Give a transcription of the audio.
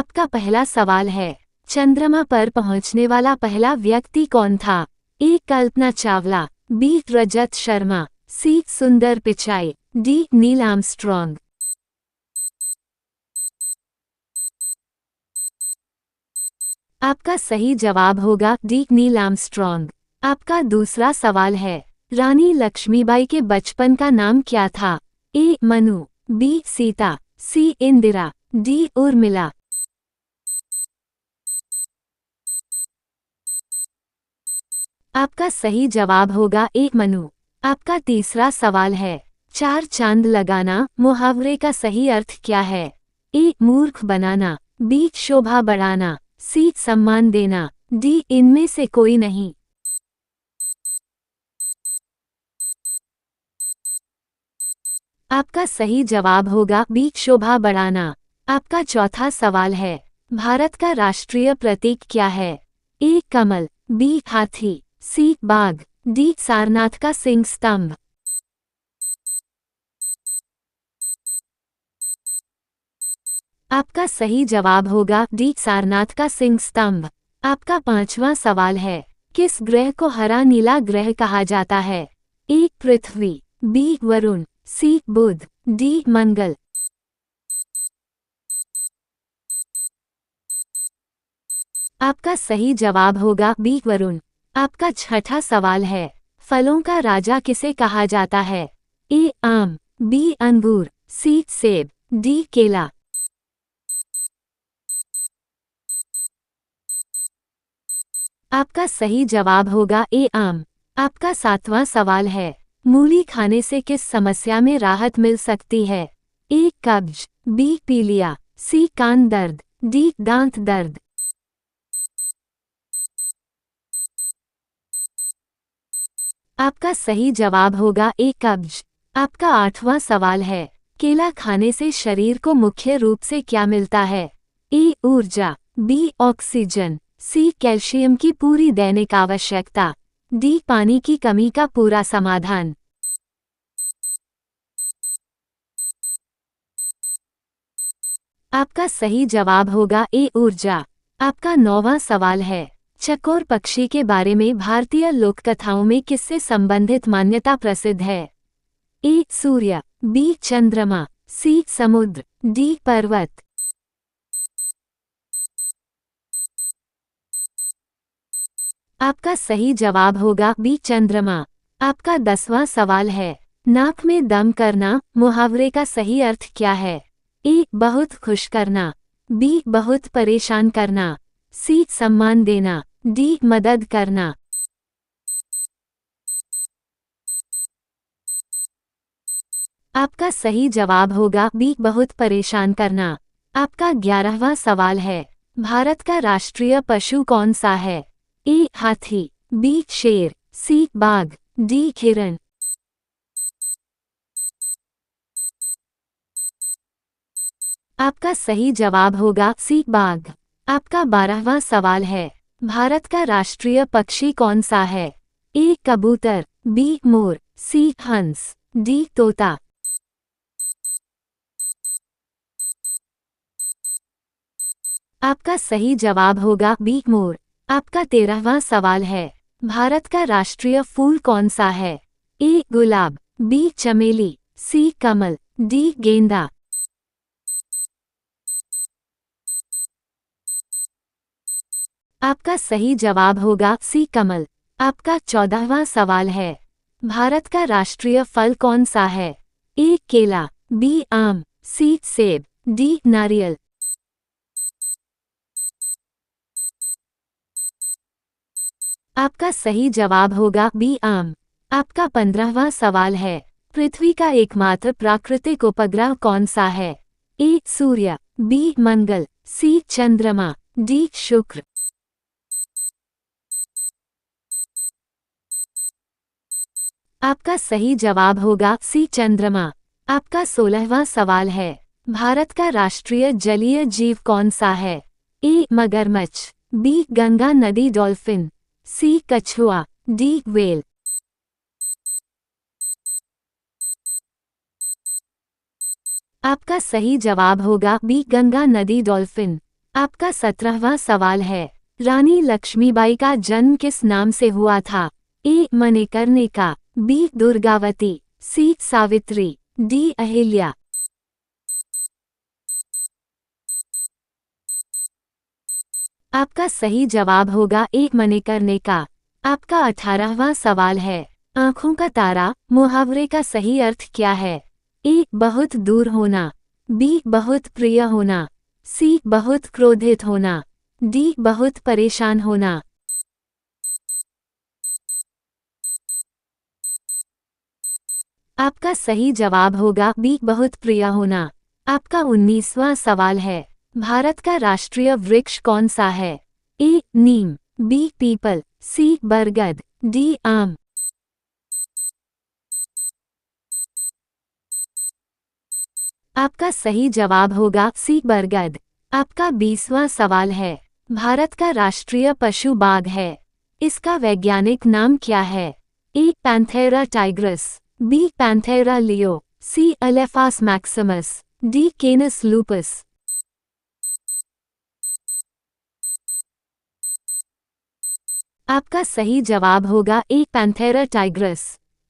आपका पहला सवाल है, चंद्रमा पर पहुंचने वाला पहला व्यक्ति कौन था? ए. कल्पना चावला, बी. रजत शर्मा, सी. सुंदर पिचाई, डी. Neil Armstrong. आपका सही जवाब होगा डी. Neil Armstrong. आपका दूसरा सवाल है, रानी लक्ष्मीबाई के बचपन का नाम क्या था? ए. मनु, बी. सीता, सी. इंदिरा, डी. उर्मिला। आपका सही जवाब होगा ए. मनु। आपका तीसरा सवाल है, चार चांद लगाना मुहावरे का सही अर्थ क्या है? ए. मूर्ख बनाना, बी. शोभा बढ़ाना, सी. सम्मान देना, डी. इनमें से कोई नहीं। आपका सही जवाब होगा बी. शोभा बढ़ाना। आपका चौथा सवाल है, भारत का राष्ट्रीय प्रतीक क्या है? ए. कमल, बी. हाथी, सी. बाघ, डी. सारनाथ का सिंह स्तंभ। आपका सही जवाब होगा डी. सारनाथ का सिंह स्तंभ। आपका पांचवा सवाल है, किस ग्रह को हरा नीला ग्रह कहा जाता है? ए. पृथ्वी, बी. वरुण, सी. बुध, डी. मंगल। आपका सही जवाब होगा बी. वरुण। आपका छठा सवाल है, फलों का राजा किसे कहा जाता है? ए. आम, बी. अंगूर, सी. सेब, डी. केला। आपका सही जवाब होगा ए. आम। आपका सातवां सवाल है, मूली खाने से किस समस्या में राहत मिल सकती है? ए. कब्ज, बी. पीलिया, सी. कान दर्द, डी. दांत दर्द। आपका सही जवाब होगा ए. कब्ज। आपका आठवां सवाल है, केला खाने से शरीर को मुख्य रूप से क्या मिलता है? ए. ऊर्जा, बी. ऑक्सीजन, सी. कैल्शियम की पूरी दैनिक आवश्यकता, डी. पानी की कमी का पूरा समाधान। आपका सही जवाब होगा ए. ऊर्जा। आपका नौवां सवाल है, चकोर पक्षी के बारे में भारतीय लोककथाओं में किससे संबंधित मान्यता प्रसिद्ध है? ए. सूर्य, बी. चंद्रमा, सी. समुद्र, डी. पर्वत। आपका सही जवाब होगा बी. चंद्रमा। आपका 10वां सवाल है, नाक में दम करना मुहावरे का सही अर्थ क्या है? ए. बहुत खुश करना, बी. बहुत परेशान करना, सी. सम्मान देना, डी. मदद करना। आपका सही जवाब होगा बी. बहुत परेशान करना। आपका 11वां सवाल है, भारत का राष्ट्रीय पशु कौन सा है? ए. हाथी, बी. शेर, सी. बाघ, डी. हिरण। आपका सही जवाब होगा सी. बाघ। आपका 12वां सवाल है, भारत का राष्ट्रीय पक्षी कौन सा है? ए. कबूतर, बी. मोर, सी. हंस, डी. तोता। आपका सही जवाब होगा बी. मोर। आपका 13वां सवाल है, भारत का राष्ट्रीय फूल कौन सा है? ए. गुलाब, बी. चमेली, सी. कमल, डी. गेंदा। आपका सही जवाब होगा सी. कमल। आपका 14वां सवाल है, भारत का राष्ट्रीय फल कौन सा है? ए. केला, बी. आम, सी. सेब, डी. नारियल। आपका सही जवाब होगा बी. आम। आपका 15वां सवाल है, पृथ्वी का एकमात्र प्राकृतिक उपग्रह कौन सा है? ए. सूर्य, बी. मंगल, सी. चंद्रमा, डी. शुक्र। आपका सही जवाब होगा सी. चंद्रमा। आपका 16वां सवाल है, भारत का राष्ट्रीय जलीय जीव कौन सा है? ए. मगरमच्छ, बी. गंगा नदी डॉल्फिन, सी. कछुआ, डी. व्हेल। आपका सही जवाब होगा बी. गंगा नदी डॉल्फिन। आपका 17वां सवाल है, रानी लक्ष्मीबाई का जन्म किस नाम से हुआ था? ए. मणिकर्णिका, बी. दुर्गावती, सी. सावित्री, डी. अहिल्या। आपका सही जवाब होगा ए. मणिकर्णिका। आपका 18वां सवाल है, आँखों का तारा मुहावरे का सही अर्थ क्या है? ए. बहुत दूर होना, बी. बहुत प्रिय होना, सी. बहुत क्रोधित होना, डी. बहुत परेशान होना। आपका सही जवाब होगा बी. बहुत प्रिय होना। आपका 19वां सवाल है, भारत का राष्ट्रीय वृक्ष कौन सा है? ए. नीम, बी. पीपल, सी. बरगद, डी. आम। आपका सही जवाब होगा सी. बरगद। आपका 20वां सवाल है, भारत का राष्ट्रीय पशु बाघ है, इसका वैज्ञानिक नाम क्या है? A. Panthera tigris, B. Panthera leo, C. Elephas maximus, D. Canis lupus. आपका सही जवाब होगा ए. Panthera tigris.